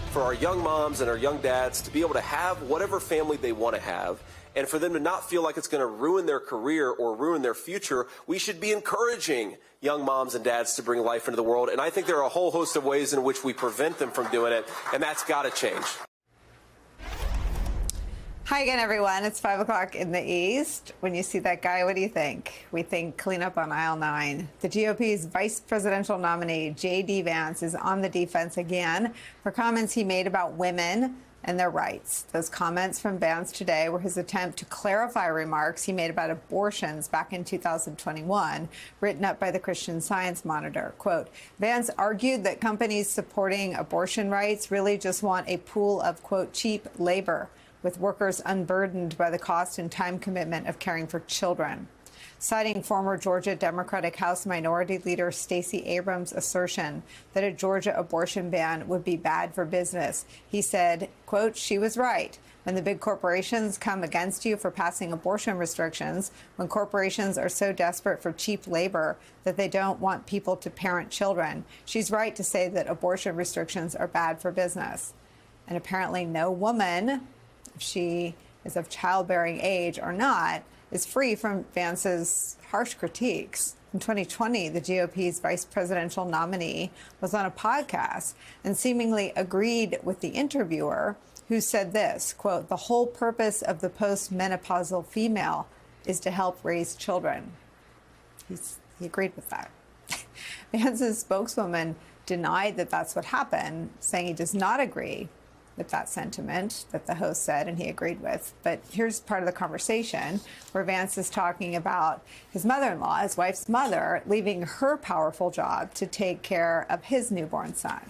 for our young moms and our young dads to be able to have whatever family they want to have, and for them to not feel like it's going to ruin their career or ruin their future. We should be encouraging young moms and dads to bring life into the world, and I think there are a whole host of ways in which we prevent them from doing it, and that's got to change. Hi again, everyone. It's 5 o'clock in the East. When you see that guy, what do you think? We think cleanup on aisle 9. The GOP's vice presidential nominee, J.D. Vance, is on the defense again for comments he made about women and their rights. Those comments from Vance today were his attempt to clarify remarks he made about abortions back in 2021, written up by the Christian Science Monitor. Quote, Vance argued that companies supporting abortion rights really just want a pool of, quote, cheap labor, with workers unburdened by the cost and time commitment of caring for children. Citing former Georgia Democratic House Minority Leader Stacey Abrams' assertion that a Georgia abortion ban would be bad for business, he said, quote, she was right. When the big corporations come against you for passing abortion restrictions, when corporations are so desperate for cheap labor that they don't want people to parent children, she's right to say that abortion restrictions are bad for business. And apparently no woman, if she is of childbearing age or not, is free from Vance's harsh critiques. In 2020, the GOP's vice presidential nominee was on a podcast and seemingly agreed with the interviewer, who said this, quote, the whole purpose of the postmenopausal female is to help raise children. He agreed with that. Vance's spokeswoman denied that that's what happened, saying he does not agree with that sentiment that the host said and he agreed with. But here's part of the conversation where Vance is talking about his mother-in-law, his wife's mother, leaving her powerful job to take care of his newborn son.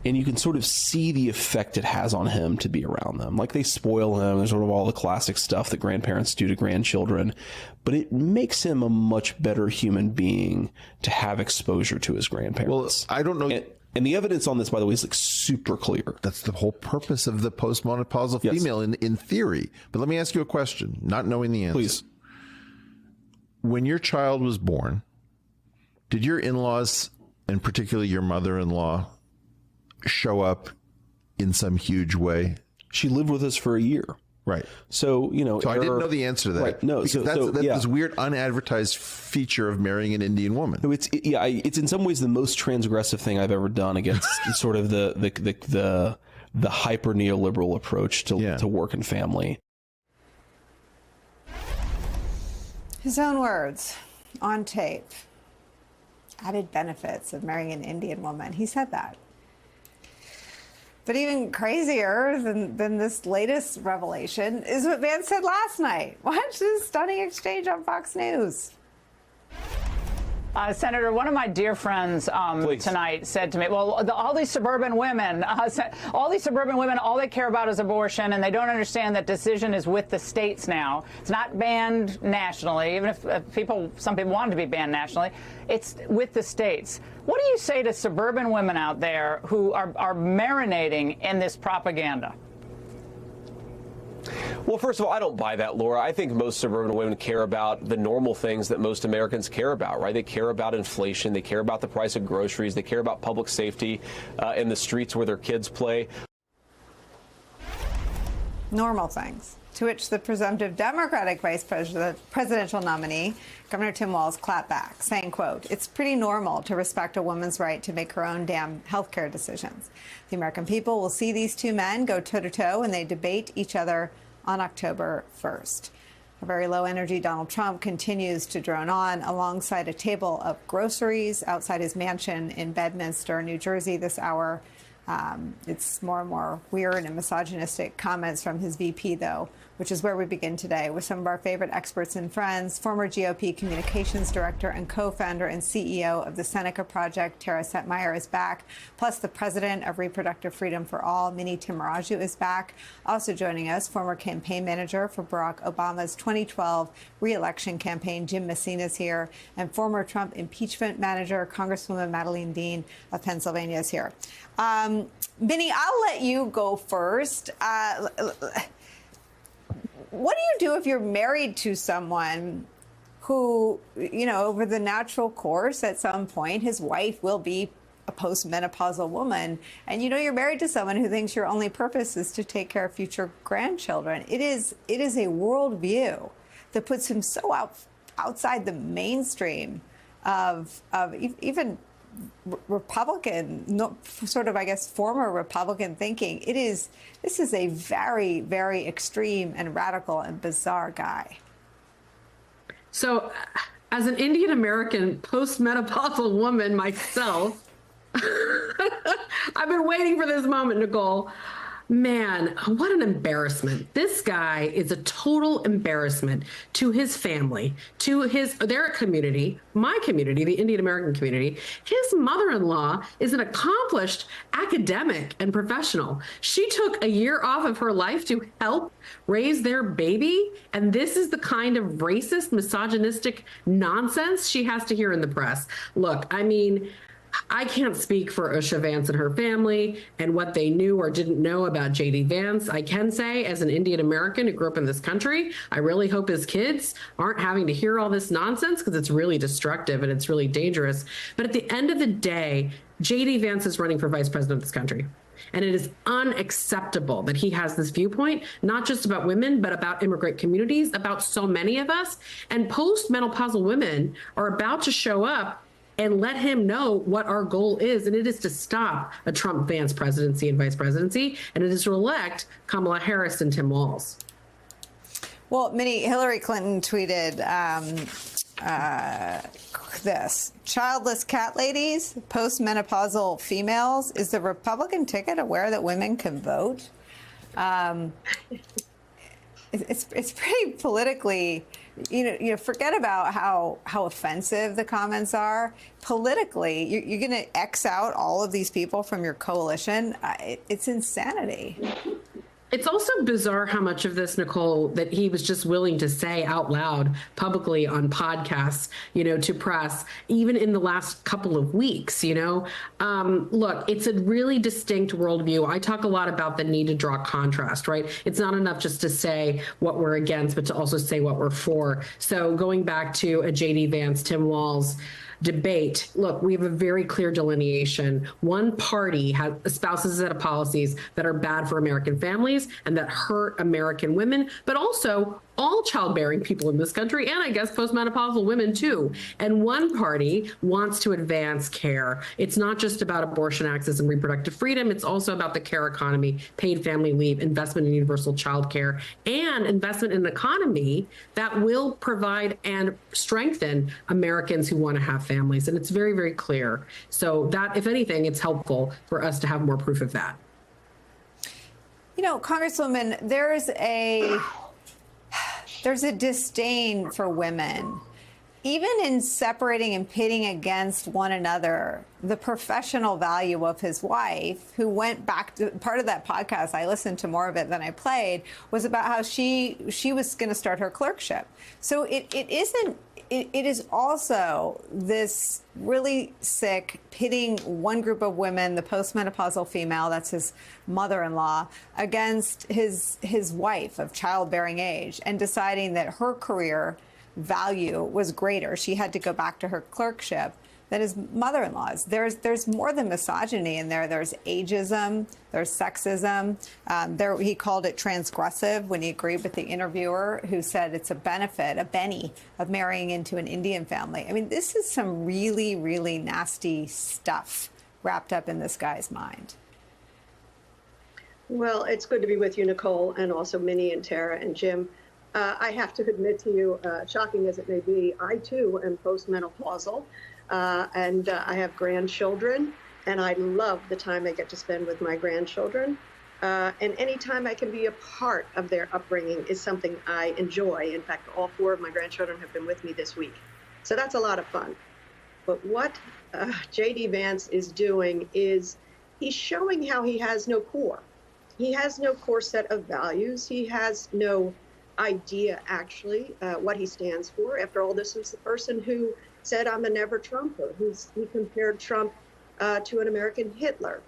And you can sort of see the effect it has on him to be around them. Like, they spoil him. There's sort of all the classic stuff that grandparents do to grandchildren. But it makes him a much better human being to have exposure to his grandparents. Well, I don't know. And the evidence on this, by the way, is like super clear. That's the whole purpose of the postmenopausal female in theory. But let me ask you a question, not knowing the answer. Please. When your child was born, did your in-laws, and particularly your mother-in-law, show up in some huge way? She lived with us for a year. Right. So, you know. So I didn't know the answer to that. Right. No. Because that's this weird unadvertised feature of marrying an Indian woman. So it's in some ways the most transgressive thing I've ever done against sort of the hyper neoliberal approach to work and family. His own words on tape. Added benefits of marrying an Indian woman. He said that. But even crazier than this latest revelation is what Vance said last night. Watch this stunning exchange on Fox News. Senator, one of my dear friends tonight said to me, well, all these suburban women, all they care about is abortion, and they don't understand that decision is with the states now. It's not banned nationally, even if some people want it to be banned nationally. It's with the states. What do you say to suburban women out there who are marinating in this propaganda? Well, first of all, I don't buy that, Laura. I think most suburban women care about the normal things that most Americans care about, right? They care about inflation. They care about the price of groceries. They care about public safety in the streets where their kids play. Normal things. To which the presumptive Democratic vice presidential nominee, Governor Tim Walz, clapped back, saying, quote, it's pretty normal to respect a woman's right to make her own damn health care decisions. The American people will see these two men go toe-to-toe when they debate each other on October 1st. A very low-energy Donald Trump continues to drone on alongside a table of groceries outside his mansion in Bedminster, New Jersey this hour. It's more and more weird and misogynistic comments from his VP, though, which is where we begin today with some of our favorite experts and friends. Former GOP communications director and co-founder and CEO of the Seneca Project, Tara Setmeyer, is back. Plus, the president of Reproductive Freedom for All, Mini Timuraju, is back. Also joining us, former campaign manager for Barack Obama's 2012 re-election campaign, Jim Messina, is here. And former Trump impeachment manager, Congresswoman Madeleine Dean of Pennsylvania, is here. Vinny, I'll let you go first. What do you do if you're married to someone who, you know, over the natural course, at some point, his wife will be a postmenopausal woman, and you're married to someone who thinks your only purpose is to take care of future grandchildren. It is a worldview that puts him so outside the mainstream of even Republican, sort of, I guess, former Republican thinking. This is a very, very extreme and radical and bizarre guy. So, as an Indian American postmenopausal woman myself, I've been waiting for this moment, Nicole. Man, what an embarrassment. This guy is a total embarrassment to his family, to their community, my community, the Indian American community. His mother-in-law is an accomplished academic and professional. She took a year off of her life to help raise their baby, and this is the kind of racist, misogynistic nonsense she has to hear in the press. Look, I mean, I can't speak for Usha Vance and her family and what they knew or didn't know about J.D. Vance. I can say, as an Indian American who grew up in this country, I really hope his kids aren't having to hear all this nonsense, because it's really destructive and it's really dangerous. But at the end of the day, J.D. Vance is running for vice president of this country. And it is unacceptable that he has this viewpoint, not just about women, but about immigrant communities, about so many of us. And postmenopausal women are about to show up and let him know what our goal is. And it is to stop a Trump-Vance presidency and vice presidency. And it is to elect Kamala Harris and Tim Walz. Well, Minnie, Hillary Clinton tweeted this: childless cat ladies, postmenopausal females. Is the Republican ticket aware that women can vote? It's pretty politically, forget about how offensive the comments are. Politically, you're going to X out all of these people from your coalition. It's insanity. It's also bizarre how much of this, Nicole, that he was just willing to say out loud publicly on podcasts, to press, even in the last couple of weeks, Look, it's a really distinct worldview. I talk a lot about the need to draw contrast, right? It's not enough just to say what we're against, but to also say what we're for. So going back to a J.D. Vance, Tim Walz debate, look, we have a very clear delineation. One party espouses a set of policies that are bad for American families and that hurt American women, but also all childbearing people in this country, and I guess postmenopausal women too. And one party wants to advance care. It's not just about abortion access and reproductive freedom. It's also about the care economy, paid family leave, investment in universal child care, and investment in an economy that will provide and strengthen Americans who want to have families. And it's very, very clear. So that, if anything, it's helpful for us to have more proof of that. Congresswoman, there's a disdain for women, even in separating and pitting against one another. The professional value of his wife, who went back to part of that podcast, I listened to more of it than I played, was about how she was going to start her clerkship. So it is also this really sick pitting one group of women, the postmenopausal female, that's his mother-in-law, against his wife of childbearing age, and deciding that her career value was greater. She had to go back to her clerkship than his mother-in-law's. There's more than misogyny in there. There's ageism, there's sexism. He called it transgressive when he agreed with the interviewer who said it's a benefit, a benny, of marrying into an Indian family. I mean, this is some really, really nasty stuff wrapped up in this guy's mind. Well, it's good to be with you, Nicole, and also Minnie and Tara and Jim. I have to admit to you, shocking as it may be, I too am postmenopausal. And I have grandchildren, and I love the time I get to spend with my grandchildren. And any time I can be a part of their upbringing is something I enjoy. In fact, all 4 of my grandchildren have been with me this week. So that's a lot of fun. But what J.D. Vance is doing is he's showing how he has no core. He has no core set of values. He has no idea, actually, what he stands for. After all, this was the person who said, I'm a never Trumper. He compared Trump to an American Hitler.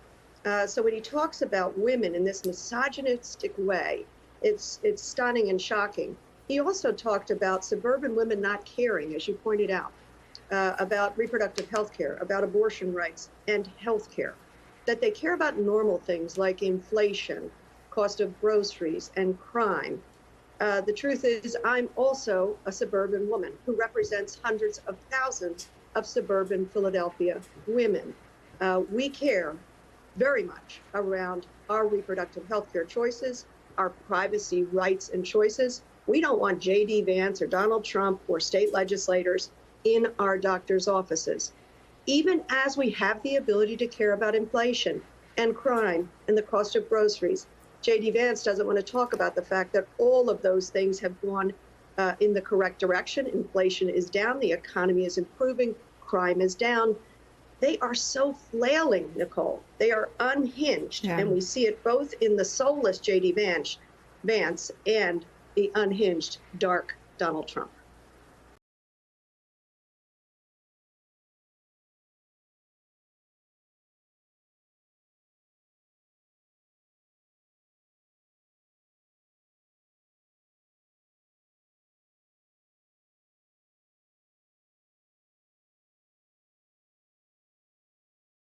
So when he talks about women in this misogynistic way, it's stunning and shocking. He also talked about suburban women not caring, as you pointed out. about reproductive health care, about abortion rights and health care, that they care about normal things like inflation, cost of groceries, and crime. The truth is, I'm also a suburban woman who represents hundreds of thousands of suburban Philadelphia women. We care very much around our reproductive health care choices, our privacy rights and choices. We don't want J.D. Vance or Donald Trump or state legislators in our doctors' offices. Even as we have the ability to care about inflation and crime and the cost of groceries, J.D. Vance doesn't want to talk about the fact that all of those things have gone in the correct direction. Inflation is down, the economy is improving, crime is down. They are so flailing, Nicole. They are unhinged, and we see it both in the soulless J.D. Vance and the unhinged, dark Donald Trump.